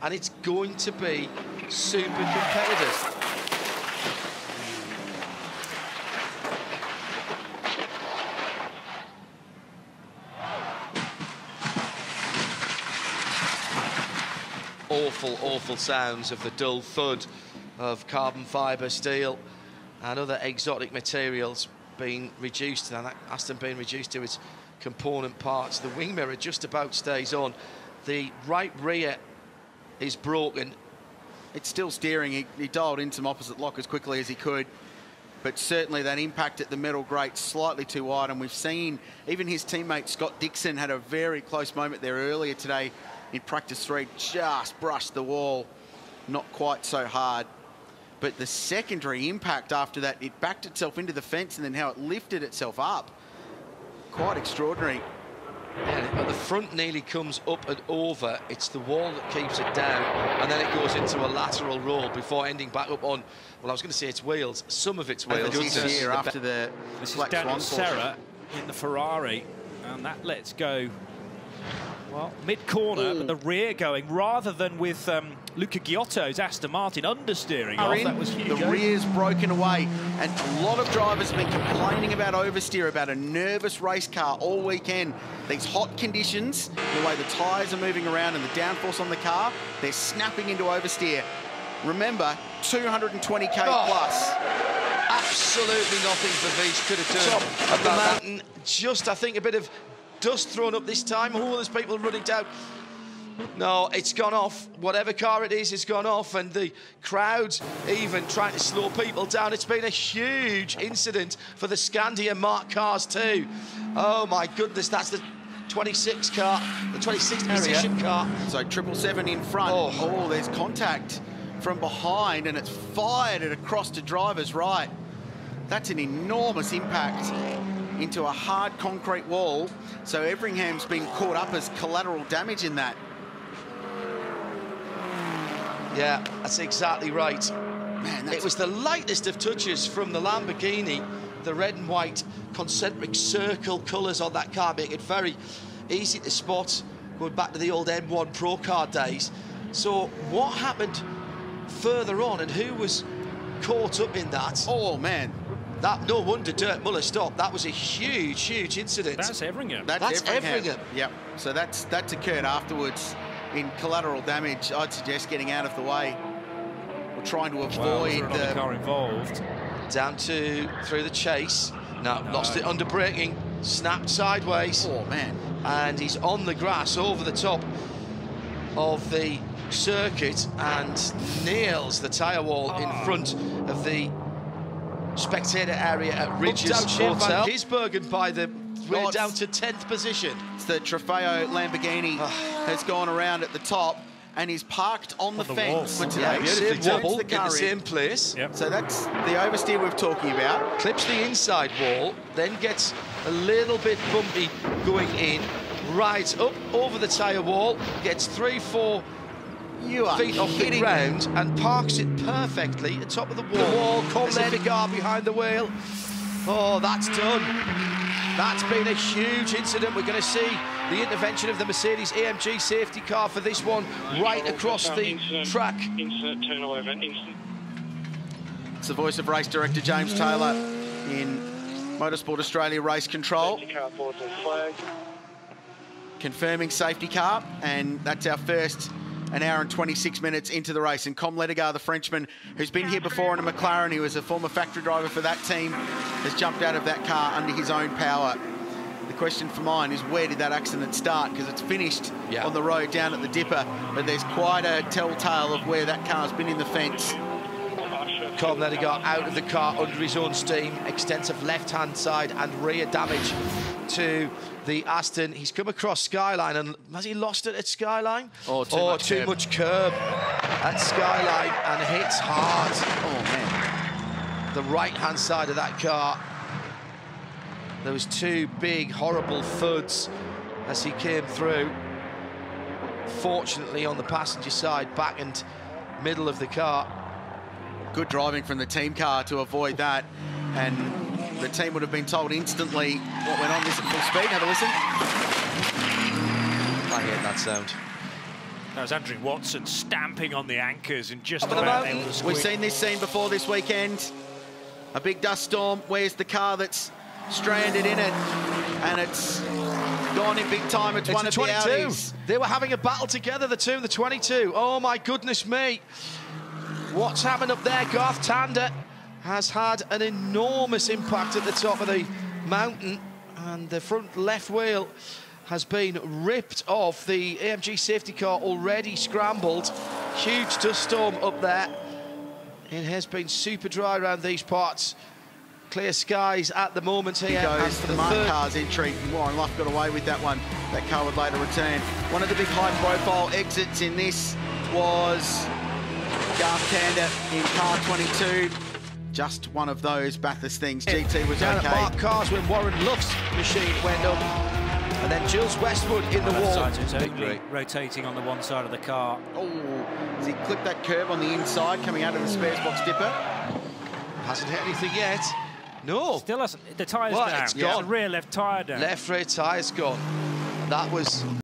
and it's going to be super competitive. Awful, awful sounds of the dull thud of carbon fibre steel and other exotic materials being reduced, and that Aston being reduced to its component parts. The wing mirror just about stays on. The right rear is broken. It's still steering. He dialed in some opposite lock as quickly as he could, but certainly that impact at the metal grate slightly too wide, and we've seen even his teammate Scott Dixon had a very close moment there earlier today in practice 3, just brushed the wall, not quite so hard. But the secondary impact after that, it backed itself into the fence and then how it lifted itself up. Quite extraordinary. Yeah, but the front nearly comes up and over. It's the wall that keeps it down, and then it goes into a lateral roll before ending back up on, well, I was going to say its wheels, some of its wheels. This is after the This is Daniel Serra in the Ferrari, and that lets go, well, mid-corner, but the rear going, rather than with Luca Giotto's Aston Martin understeering off. That was huge. The rear's broken away, and a lot of drivers have been complaining about oversteer, about a nervous race car all weekend. These hot conditions, the way the tyres are moving around and the downforce on the car, they're snapping into oversteer. Remember, 220k plus. Absolutely nothing Bathurst could have done. At the mountain, just, I think, a bit of dust thrown up this time. Oh, there's people running down. No, it's gone off. Whatever car it is, it's gone off, and the crowd's even trying to slow people down. It's been a huge incident for the Scandia marked cars too. Oh my goodness, that's the 26 car, the 26th position car. So 777 in front. Oh, there's contact from behind, and it's fired it across to driver's right. That's an enormous impact into a hard concrete wall. So Everingham's been caught up as collateral damage in that. Yeah, that's exactly right. Man, it was the lightest of touches from the Lamborghini. The red and white concentric circle colours on that car make it very easy to spot, going back to the old M1 Pro Car days. So what happened further on, and who was caught up in that? Oh, man. That, no wonder Dirk Muller stopped. That was a huge, huge incident. That's Everingham. That's Everingham. Yep. So that's occurred afterwards in collateral damage. I'd suggest getting out of the way or trying to avoid the car involved. Down to through the chase. No, lost it under braking. Snapped sideways. Oh man! And he's on the grass over the top of the circuit and nails the tyre wall in front of the spectator area at Ridges Hotel. Gisbergen by the way down to 10th position. It's the Trofeo Lamborghini has gone around at the top and is parked on the fence for today. Beautifully double in the same place. Yep. So that's the oversteer we're talking about. Clips the inside wall, then gets a little bit bumpy going in, rides up over the tyre wall, gets 3-4 feet off the ground and parks it perfectly at the top of the wall. There's a car behind the wheel. Oh, that's done. That's been a huge incident. We're going to see the intervention of the Mercedes AMG safety car for this one right across the track. Incident, turnover, instant. It's the voice of race director James Taylor in Motorsport Australia Race Control. Safety car boards and flag. Confirming safety car, and that's our first an hour and 26 minutes into the race. And Com Ledegar, the Frenchman, who's been here before in a McLaren, he was a former factory driver for that team, has jumped out of that car under his own power. The question for mine is, where did that accident start? Because it's finished on the road down at the Dipper, but there's quite a telltale of where that car's been in the fence. Com Ledegar out of the car under his own steam. Extensive left-hand side and rear damage to the Aston. He's come across Skyline, and has he lost it at Skyline? Oh, too much curb at Skyline, and hits hard. Oh, man. The right-hand side of that car. There was two big, horrible thuds as he came through. Fortunately, on the passenger side, back and middle of the car. Good driving from the team car to avoid that, and the team would have been told instantly what went on this at full speed. Have a listen. I hear that sound. That was Andrew Watson stamping on the anchors and just about able to squeak. We've seen this scene before this weekend. A big dust storm. Where's the car that's stranded in it? And it's gone in big time. It's one of the Audis. They were having a battle together, the two and the 22. Oh, my goodness me. What's happened up there? Garth Tander has had an enormous impact at the top of the mountain, and the front left wheel has been ripped off. The AMG safety car already scrambled. Huge dust storm up there. It has been super dry around these parts. Clear skies at the moment here. Goes for the marked car's entry. Warren Luff got away with that one. That car would later return. One of the big high-profile exits in this was Garth Tander in car 22. Just one of those Bathurst things. GT was down okay. At marked cars when Warren Luff's machine went up. And then Jules Westwood in the wall. Totally rotating on the one side of the car. Oh, has he clipped that curb on the inside coming out of the spares box dipper? Hasn't hit anything yet. No. Still hasn't. The tyre's well, down. It's gone. The rear left tyre down. Left rear tyre's gone. That was